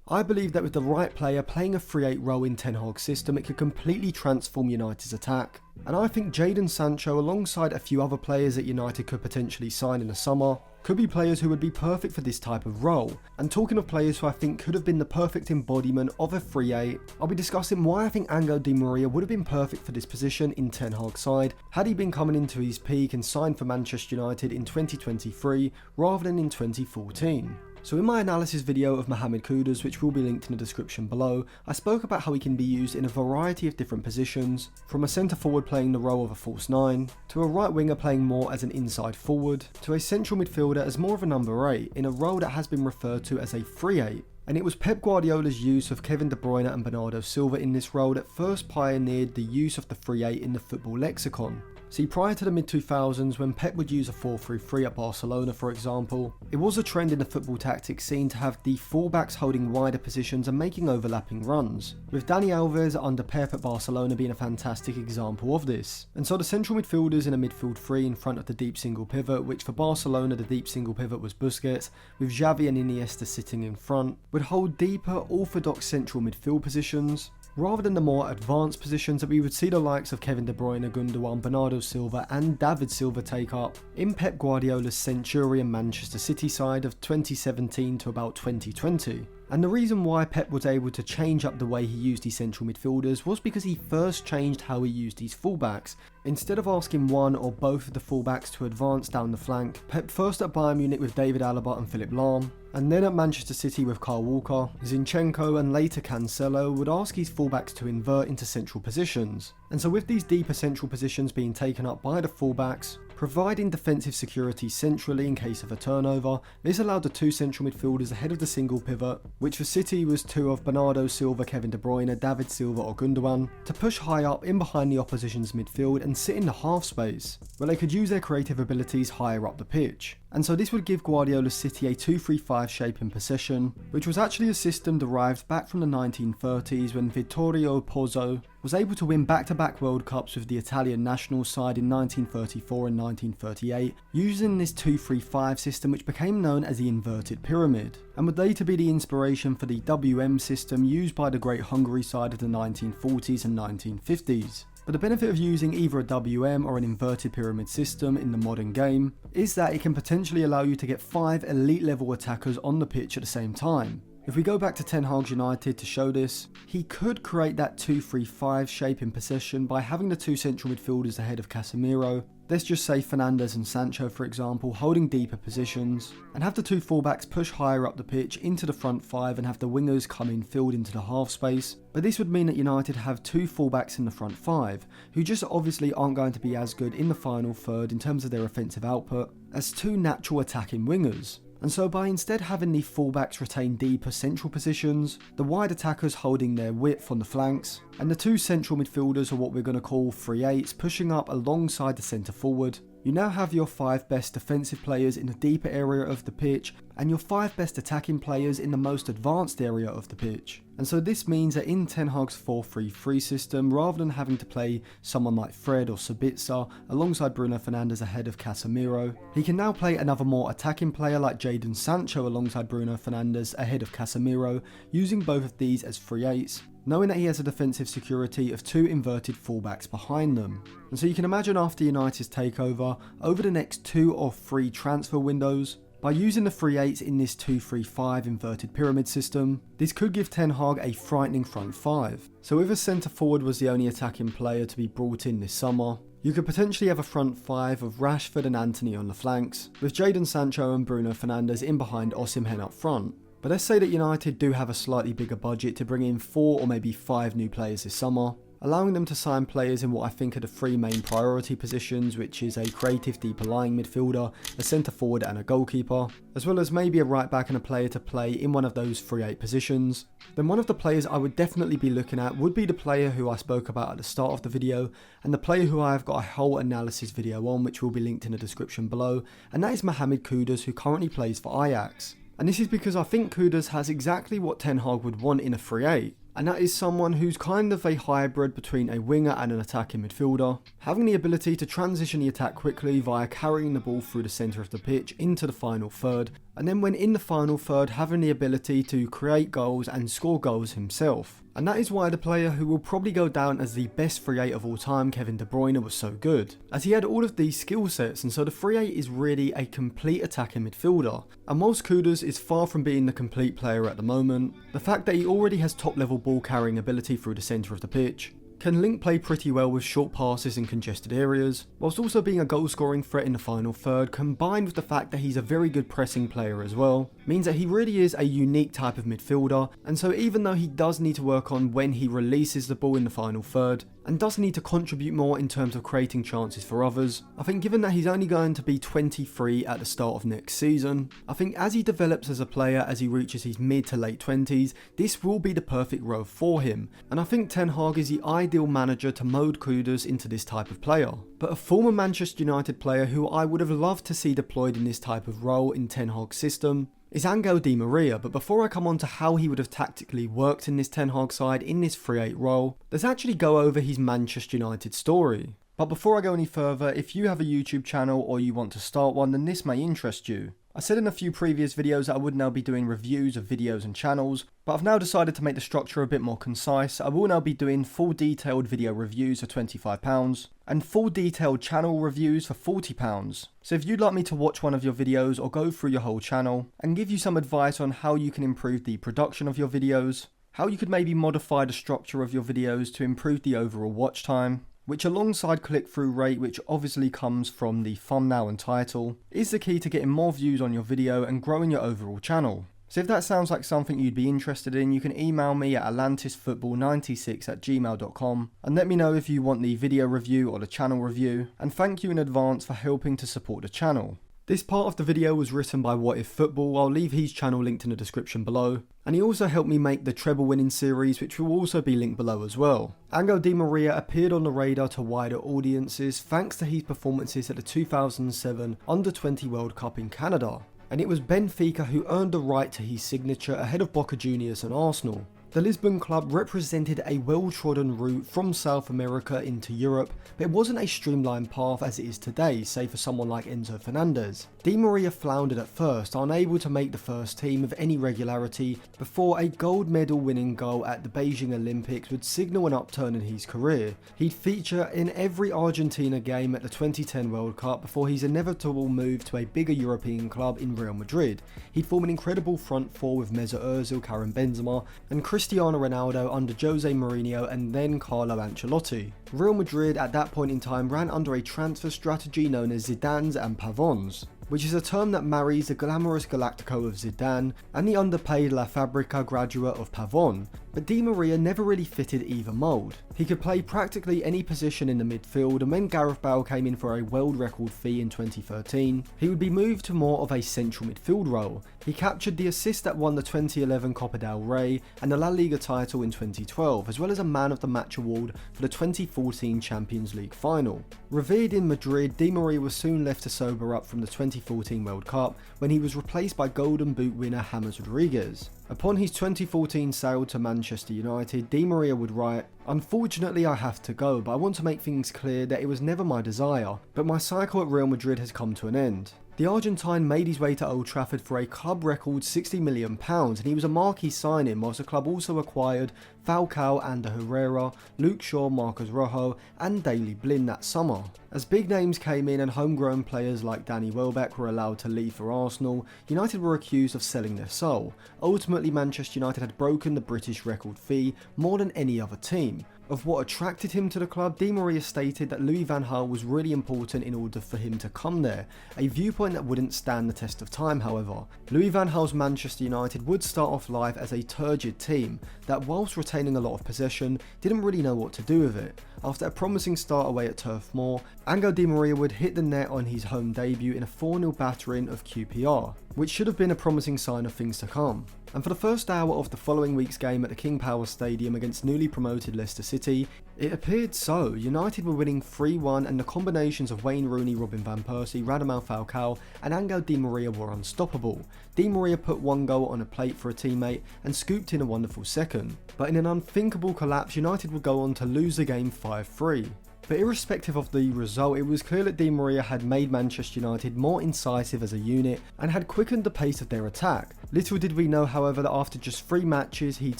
I believe that with the right player playing a 3-8 role in Ten Hag's system, it could completely transform United's attack. And I think Jadon Sancho, alongside a few other players that United could potentially sign in the summer, could be players who would be perfect for this type of role. And talking of players who I think could have been the perfect embodiment of a 3-8, I'll be discussing why I think Angel Di Maria would have been perfect for this position in Ten Hag's side, had he been coming into his peak and signed for Manchester United in 2023 rather than in 2014. So in my analysis video of Mohamed Kudus, which will be linked in the description below, I spoke about how he can be used in a variety of different positions, from a centre forward playing the role of a false 9, to a right winger playing more as an inside forward, to a central midfielder as more of a number 8, in a role that has been referred to as a 3-8. And it was Pep Guardiola's use of Kevin De Bruyne and Bernardo Silva in this role that first pioneered the use of the 3-8 in the football lexicon. See, prior to the mid-2000s, when Pep would use a 4-3-3 at Barcelona for example, it was a trend in the football tactics scene to have the fullbacks holding wider positions and making overlapping runs, with Dani Alves under Pep at Barcelona being a fantastic example of this. And so the central midfielders in a midfield 3 in front of the deep single pivot, which for Barcelona the deep single pivot was Busquets, with Xavi and Iniesta sitting in front, would hold deeper orthodox central midfield positions, rather than the more advanced positions that we would see the likes of Kevin De Bruyne, Gundogan, Bernardo Silva and David Silva take up in Pep Guardiola's Centurion Manchester City side of 2017 to about 2020. And the reason why Pep was able to change up the way he used his central midfielders was because he first changed how he used his fullbacks. Instead of asking one or both of the fullbacks to advance down the flank, Pep first at Bayern Munich with David Alaba and Philipp Lahm, and then at Manchester City with Kyle Walker, Zinchenko and later Cancelo would ask his fullbacks to invert into central positions. And so with these deeper central positions being taken up by the fullbacks, providing defensive security centrally in case of a turnover, this allowed the two central midfielders ahead of the single pivot, which for City was two of Bernardo Silva, Kevin De Bruyne, David Silva or Gundogan, to push high up in behind the opposition's midfield and sit in the half space, where they could use their creative abilities higher up the pitch. And so this would give Guardiola's City a 2-3-5 shape in possession, which was actually a system derived back from the 1930s when Vittorio Pozzo was able to win back-to-back World Cups with the Italian national side in 1934 and 1938, using this 2-3-5 system which became known as the inverted pyramid, and would later be the inspiration for the WM system used by the Great Hungary side of the 1940s and 1950s. But the benefit of using either a WM or an inverted pyramid system in the modern game is that it can potentially allow you to get 5 elite level attackers on the pitch at the same time. If we go back to Ten Hag's United to show this, he could create that 2-3-5 shape in possession by having the two central midfielders ahead of Casemiro, let's just say Fernandes and Sancho for example, holding deeper positions, and have the two fullbacks push higher up the pitch into the front 5 and have the wingers come in filled into the half space. But this would mean that United have two fullbacks in the front 5, who just obviously aren't going to be as good in the final third in terms of their offensive output as two natural attacking wingers. And so by instead having the fullbacks retain deeper central positions, the wide attackers holding their width on the flanks, and the two central midfielders are what we're going to call 3-8s pushing up alongside the centre forward, you now have your 5 best defensive players in the deeper area of the pitch and your 5 best attacking players in the most advanced area of the pitch. And so this means that in Ten Hag's 4-3-3 system, rather than having to play someone like Fred or Sabitzer alongside Bruno Fernandes ahead of Casemiro, he can now play another more attacking player like Jadon Sancho alongside Bruno Fernandes ahead of Casemiro, using both of these as 3-8s, knowing that he has a defensive security of two inverted fullbacks behind them. And so you can imagine after United's takeover, over the next 2 or 3 transfer windows, by using the 3-8s in this 2-3-5 inverted pyramid system, this could give Ten Hag a frightening front 5. So if a centre forward was the only attacking player to be brought in this summer, you could potentially have a front 5 of Rashford and Antony on the flanks, with Jadon Sancho and Bruno Fernandes in behind Osimhen up front. But let's say that United do have a slightly bigger budget to bring in 4 or maybe 5 new players this summer, allowing them to sign players in what I think are the 3 main priority positions, which is a creative deeper lying midfielder, a centre forward and a goalkeeper, as well as maybe a right back and a player to play in one of those 3-8 positions. Then one of the players I would definitely be looking at would be the player who I spoke about at the start of the video, and the player who I have got a whole analysis video on, which will be linked in the description below, and that is Mohamed Kudus, who currently plays for Ajax. And this is because I think Kudus has exactly what Ten Hag would want in a 3-8. And that is someone who's kind of a hybrid between a winger and an attacking midfielder, having the ability to transition the attack quickly via carrying the ball through the centre of the pitch into the final third, and then when in the final third having the ability to create goals and score goals himself. And that is why the player who will probably go down as the best 3-8 of all time, Kevin De Bruyne, was so good, as he had all of these skill sets, and so the 3-8 is really a complete attacking midfielder. And whilst Kudus is far from being the complete player at the moment, the fact that he already has top level ball carrying ability through the centre of the pitch, can link play pretty well with short passes in congested areas, whilst also being a goal scoring threat in the final third, combined with the fact that he's a very good pressing player as well, means that he really is a unique type of midfielder. And so even though he does need to work on when he releases the ball in the final third, and does need to contribute more in terms of creating chances for others, I think given that he's only going to be 23 at the start of next season, I think as he develops as a player, as he reaches his mid to late 20s, this will be the perfect role for him. And I think Ten Hag is the ideal manager to mould Kudus into this type of player. But a former Manchester United player who I would have loved to see deployed in this type of role in Ten Hag's system is Angel Di Maria. But before I come on to how he would have tactically worked in this Ten Hag side in this 3-8 role, let's actually go over his Manchester United story. But before I go any further, if you have a YouTube channel or you want to start one, then this may interest you. I said in a few previous videos that I would now be doing reviews of videos and channels, but I've now decided to make the structure a bit more concise. I will now be doing full detailed video reviews for £25 and full detailed channel reviews for £40. So if you'd like me to watch one of your videos or go through your whole channel and give you some advice on how you can improve the production of your videos, how you could maybe modify the structure of your videos to improve the overall watch time, which alongside click-through rate, which obviously comes from the thumbnail and title, is the key to getting more views on your video and growing your overall channel. So if that sounds like something you'd be interested in, you can email me at atlantisfootball96@gmail.com and let me know if you want the video review or the channel review, and thank you in advance for helping to support the channel. This part of the video was written by What If Football. I'll leave his channel linked in the description below. And he also helped me make the treble winning series, which will also be linked below as well. Angel Di Maria appeared on the radar to wider audiences thanks to his performances at the 2007 Under-20 World Cup in Canada. And it was Benfica who earned the right to his signature ahead of Boca Juniors and Arsenal. The Lisbon club represented a well-trodden route from South America into Europe, but it wasn't a streamlined path as it is today, say for someone like Enzo Fernandez. Di Maria floundered at first, unable to make the first team with any regularity, before a gold medal winning goal at the Beijing Olympics would signal an upturn in his career. He'd feature in every Argentina game at the 2010 World Cup before his inevitable move to a bigger European club in Real Madrid. He'd form an incredible front four with Mesut Ozil, Karim Benzema and Cristiano Ronaldo under Jose Mourinho and then Carlo Ancelotti. Real Madrid at that point in time ran under a transfer strategy known as Zidane's and Pavon's, which is a term that marries the glamorous Galactico of Zidane and the underpaid La Fabrica graduate of Pavon, but Di Maria never really fitted either mould. He could play practically any position in the midfield, and when Gareth Bale came in for a world record fee in 2013, he would be moved to more of a central midfield role. He captured the assist that won the 2011 Copa del Rey and the La Liga title in 2012, as well as a Man of the Match award for the 2014 Champions League final. Revered in Madrid, Di Maria was soon left to sober up from the 2014 World Cup when he was replaced by Golden Boot winner James Rodriguez. Upon his 2014 sale to Manchester United, Di Maria would write, "Unfortunately I have to go, but I want to make things clear that it was never my desire, but my cycle at Real Madrid has come to an end." The Argentine made his way to Old Trafford for a club record £60 million, and he was a marquee signing, whilst the club also acquired Falcao, Ander Herrera, Luke Shaw, Marcos Rojo and Daley Blind that summer. As big names came in and homegrown players like Danny Welbeck were allowed to leave for Arsenal, United were accused of selling their soul. Ultimately, Manchester United had broken the British record fee more than any other team. Of what attracted him to the club, Di Maria stated that Louis van Gaal was really important in order for him to come there, a viewpoint that wouldn't stand the test of time however. Louis van Gaal's Manchester United would start off life as a turgid team that, whilst retaining a lot of possession, didn't really know what to do with it. After a promising start away at Turf Moor, Angel Di Maria would hit the net on his home debut in a 4-0 battering of QPR, which should have been a promising sign of things to come. And for the first hour of the following week's game at the King Power Stadium against newly promoted Leicester City, it appeared so. United were winning 3-1 and the combinations of Wayne Rooney, Robin van Persie, Radamel Falcao and Angel Di Maria were unstoppable. Di Maria put one goal on a plate for a teammate and scooped in a wonderful second. But in an unthinkable collapse, United would go on to lose the game 5-3. But irrespective of the result, it was clear that Di Maria had made Manchester United more incisive as a unit and had quickened the pace of their attack. Little did we know, however, that after just 3 matches, he'd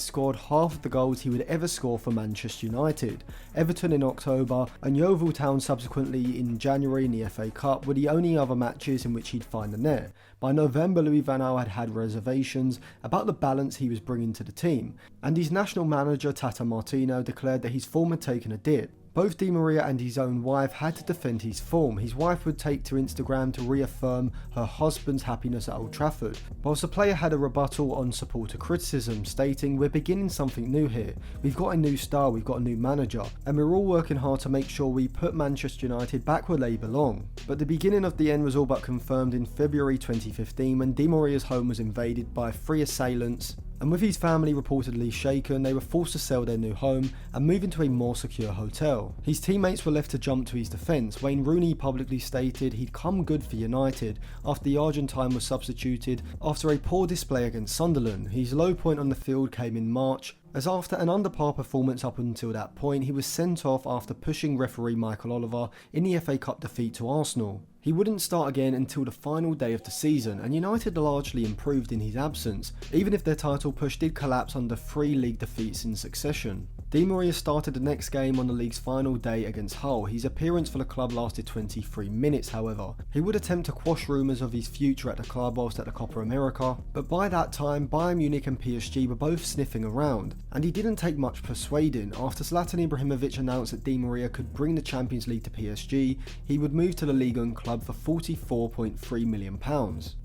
scored half of the goals he would ever score for Manchester United. Everton in October and Yeovil Town subsequently in January in the FA Cup were the only other matches in which he'd find the net. By November, Louis van Gaal had reservations about the balance he was bringing to the team, and his national manager Tata Martino declared that his form had taken a dip. Both Di Maria and his own wife had to defend his form. His wife would take to Instagram to reaffirm her husband's happiness at Old Trafford, whilst the player had a rebuttal on supporter criticism, stating, "We're beginning something new here. We've got a new star, we've got a new manager, and we're all working hard to make sure we put Manchester United back where they belong." But the beginning of the end was all but confirmed in February 2015 when Di Maria's home was invaded by 3 assailants, and with his family reportedly shaken, they were forced to sell their new home and move into a more secure hotel. His teammates were left to jump to his defence. Wayne Rooney publicly stated he'd come good for United after the Argentine was substituted after a poor display against Sunderland. His low point on the field came in March, as after an under-par performance up until that point, he was sent off after pushing referee Michael Oliver in the FA Cup defeat to Arsenal. He wouldn't start again until the final day of the season, and United largely improved in his absence, even if their title push did collapse under 3 league defeats in succession. Di Maria started the next game on the league's final day against Hull. His appearance for the club lasted 23 minutes, however. He would attempt to quash rumours of his future at the club whilst at the Copa America, but by that time Bayern Munich and PSG were both sniffing around, and he didn't take much persuading. After Zlatan Ibrahimovic announced that Di Maria could bring the Champions League to PSG, he would move to the Ligue 1 club for £44.3 million.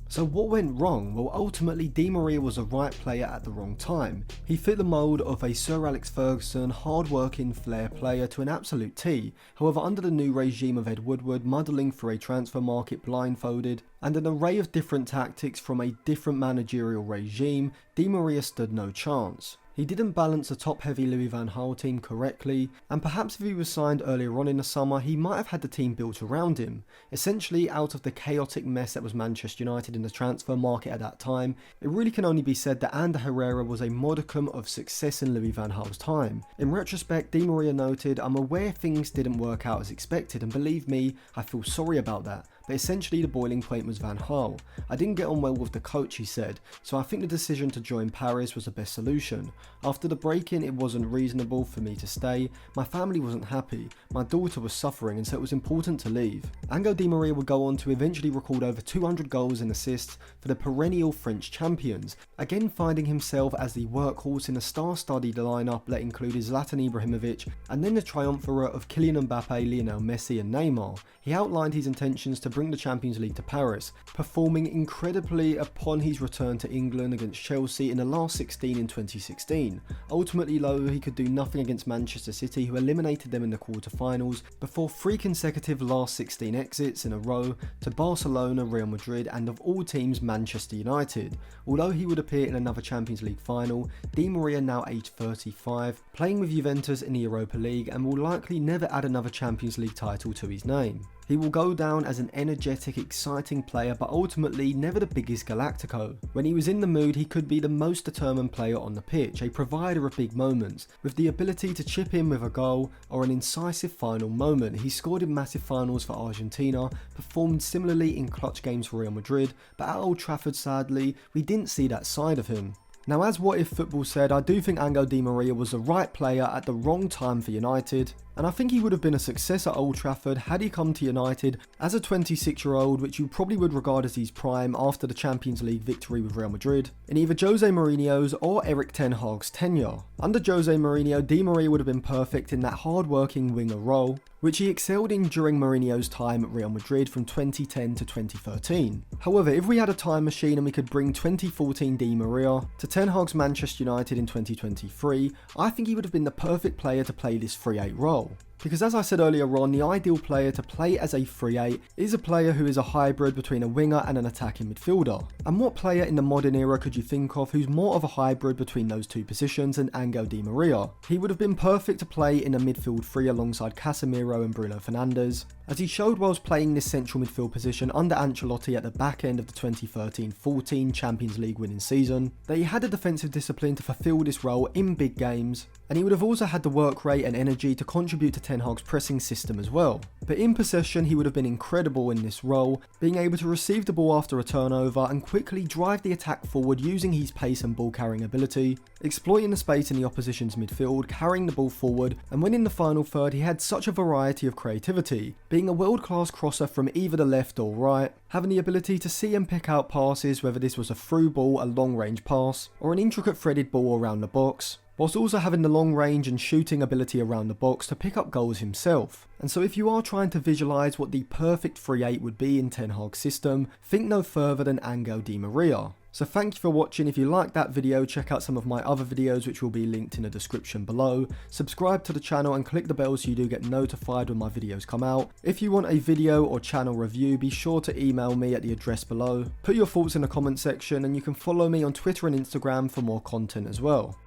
So what went wrong? Well, ultimately Di Maria was the right player at the wrong time. He fit the mould of a Sir Alex Ferguson, hard-working flair player to an absolute T. However, under the new regime of Ed Woodward, muddling through a transfer market blindfolded, and an array of different tactics from a different managerial regime, Di Maria stood no chance. He didn't balance the top-heavy Louis van Gaal team correctly, and perhaps if he was signed earlier on in the summer, he might have had the team built around him. Essentially, out of the chaotic mess that was Manchester United in the transfer market at that time, it really can only be said that Ander Herrera was a modicum of success in Louis van Gaal's time. In retrospect, Di Maria noted, "I'm aware things didn't work out as expected, and believe me, I feel sorry about that. But essentially the boiling point was Van Gaal. I didn't get on well with the coach," he said, "so I think the decision to join Paris was the best solution. After the break-in, it wasn't reasonable for me to stay. My family wasn't happy, my daughter was suffering, and so it was important to leave." Angel Di Maria would go on to eventually record over 200 goals and assists for the perennial French champions, again finding himself as the workhorse in a star-studded lineup that included Zlatan Ibrahimovic and then the triumvirate of Kylian Mbappe, Lionel Messi and Neymar. He outlined his intentions to bring the Champions League to Paris, performing incredibly upon his return to England against Chelsea in the last 16 in 2016. Ultimately though, he could do nothing against Manchester City, who eliminated them in the quarter-finals, before 3 consecutive last 16 exits in a row to Barcelona, Real Madrid and of all teams Manchester United. Although he would appear in another Champions League final, Di Maria, now aged 35, playing with Juventus in the Europa League, and will likely never add another Champions League title to his name. He will go down as an energetic, exciting player, but ultimately never the biggest Galactico. When he was in the mood, he could be the most determined player on the pitch, a provider of big moments, with the ability to chip in with a goal or an incisive final moment. He scored in massive finals for Argentina, performed similarly in clutch games for Real Madrid, but at Old Trafford, sadly, we didn't see that side of him. Now, as What If Football said, I do think Angel Di Maria was the right player at the wrong time for United, and I think he would have been a success at Old Trafford had he come to United as a 26-year-old, which you probably would regard as his prime after the Champions League victory with Real Madrid, in either Jose Mourinho's or Erik ten Hag's tenure. Under Jose Mourinho, Di Maria would have been perfect in that hard-working winger role, which he excelled in during Mourinho's time at Real Madrid from 2010 to 2013. However, if we had a time machine and we could bring 2014 Di Maria to Ten Hag's Manchester United in 2023, I think he would have been the perfect player to play this 3-8 role. Because as I said earlier on, the ideal player to play as a 3-8 is a player who is a hybrid between a winger and an attacking midfielder. And what player in the modern era could you think of who's more of a hybrid between those two positions than Angel Di Maria? He would have been perfect to play in a midfield 3 alongside Casemiro and Bruno Fernandes, as he showed whilst playing this central midfield position under Ancelotti at the back end of the 2013-14 Champions League winning season, that he had the defensive discipline to fulfill this role in big games, and he would have also had the work rate and energy to contribute to Ten Hag's pressing system as well. But in possession he would have been incredible in this role, being able to receive the ball after a turnover and quickly drive the attack forward using his pace and ball carrying ability, exploiting the space in the opposition's midfield, carrying the ball forward, and when in the final third he had such a variety of creativity, being a world-class crosser from either the left or right, having the ability to see and pick out passes, whether this was a through ball, a long range pass, or an intricate threaded ball around the box, whilst also having the long range and shooting ability around the box to pick up goals himself. And so if you are trying to visualise what the perfect 3-8 would be in Ten Hag's system, think no further than Angel Di Maria. So thank you for watching. If you liked that video, check out some of my other videos which will be linked in the description below. Subscribe to the channel and click the bell so you do get notified when my videos come out. If you want a video or channel review, be sure to email me at the address below. Put your thoughts in the comment section, and you can follow me on Twitter and Instagram for more content as well.